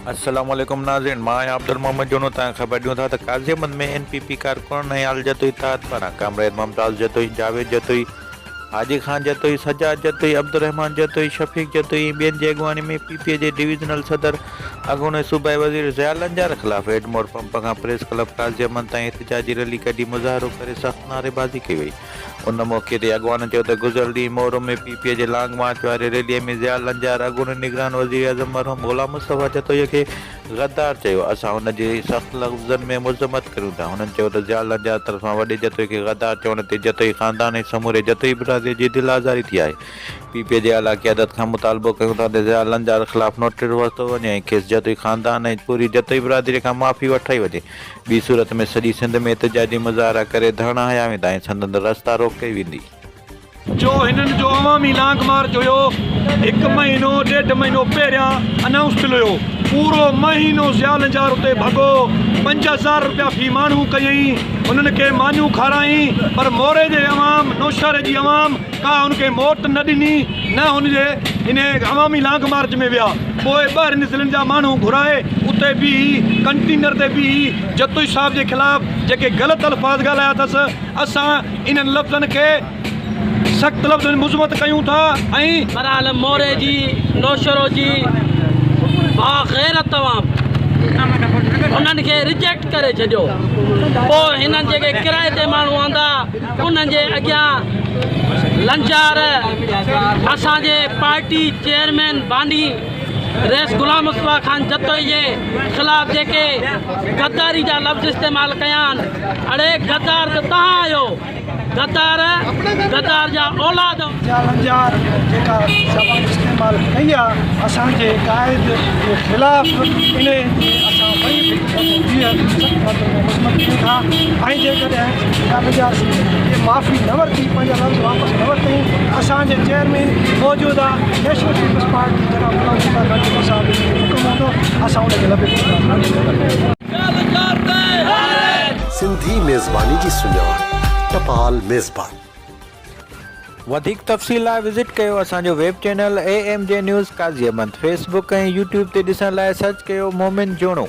अस्सलाम वालेकुम नाज़रीन, मां अब्दुल मोहम्मद जोनो तव्हां ख़बर ॾियूं था त गाज़ियाबाद में NPP कारकुन ऐं जतोई इत्तेहाद पारां कामरेड मुमताज़ जतोई, जावेद जतोई, हाजी खान जतोई, सजाद जतोई, अब्दुल रहमान जतोई, शफ़ीक जतोई ॿियनि जी अॻुवानी में PPA जे डिवीज़नल सदर अॻूणे सूबाई वज़ीर ज़िया लंजार ख़िलाफ़ एडमोर पंप खां प्रेस क्लब गाज़ियाबाद ताईं एहतिजाजी रैली कढी मुज़ाहिरो करे सख़्त नारेबाज़ी कई वई। उन मौक़े ते अॻवान चयो त गुज़िरियल ॾींहुं मोहरम में PPA जे लॉन्ग मार्च वारी रैलीअ में ज़िया लंजार अॻूणे निगरान वज़ीर आज़म मरहूम ग़ुलाम मुस्तफ़ा जतोई खे गद्दार चयो। असां हुन जी सख़्त लफ़्ज़नि में मुज़म्मत करियूं था। हुननि चयो त ज़िया लंजार तरफ़ां वॾे जतोई खे गद्दार चवण ते जतोई ख़ानदान ऐं समूरे जतोई बिरादरी जी दिल आज़ारी थी आहे। PPA जे आला क़यादत खां मुतालबो कयूं था त ज़िया लंजार ख़िलाफ़ नोटिस वरितो वञे ऐं खेसि जतोई ख़ानदान ऐं पूरी जतोई बिरादरी खां माफ़ी वठाई वञे। ॿी सूरत में सॼी सिंध में एहतिजाजी मुज़ाहिरा करे धरना हया वेंदा ऐं संदनि रस्ता रोक कई वेंदी। जो हिननि जो अवामी लॉन्ग मार्च हुयो 1 महीनो 1.5 महीनो पहिरियां अनाउंस थियल हुयो। पूरो महीनो ज़िया लंजार उते भॻो, 5000 रुपया फी माण्हू कयईं, उन्हनि खे मानियूं खाराई, पर मोरे जे अवाम नौशहरे जी अवाम का हुनखे मोट न ॾिनी, न हुनजे इन अवामी लॉन्ग मार्च में विया। पोइ ॿाहिरि ज़िलनि जा माण्हू घुराए उते बि कंटेनर ते बि जतोई साहिब जे ख़िलाफ़ जेके ग़लति अल्फाज़ ॻाल्हाया अथसि, असां इन्हनि लफ़्ज़नि खे सख़्त लफ़्ज़ मुज़म्मत कयूं था। ऐं बहरहाल मोरे जी नौशहरो जी बाग़ैरत तमाम उन्हनि खे रिजेक्ट करे छॾियो। पोइ हिननि जेके किराए ते माण्हू आंदा उन्हनि जे अॻियां लंजार असांजे पार्टी चेयरमैन बानी रेस ग़ुलाम मुस्तफ़ा खान जतोई जे ख़िलाफ़ जेके गद्दारी जा लफ़्ज़ इस्तेमालु कया आहिनि। अड़े गद्दार त तव्हां आहियो, गद्दार जा औलाद। ज़िया लंजार जेका ज़बान इस्तेमालु कई आहे असांजे क़ाइद जे ख़िलाफ़, इन असां वरी मुज़म्मत कयूं था। ऐं जेकॾहिं ज़िया लंजार खे माफ़ी न वरिती, पंहिंजा लफ़्ज़ वापसि न वरितई, असांजे चेयरमैन मौजूदा नेशनल पीपल्स पार्टी जनाब ग़ुलाम मुस्तफ़ा खान साहिब जो हुकुम हूंदो, असां उनखे लभे सिंधी मेज़बानी जी सुञाण टपाल मेज़बान। वधीक तफ़सील लाइ विज़िट कयो असांजो web channel AMJ news Ghaziabad. Facebook ऐं YouTube ते ॾिसण लाइ सर्च कयो मोमिन जोनो।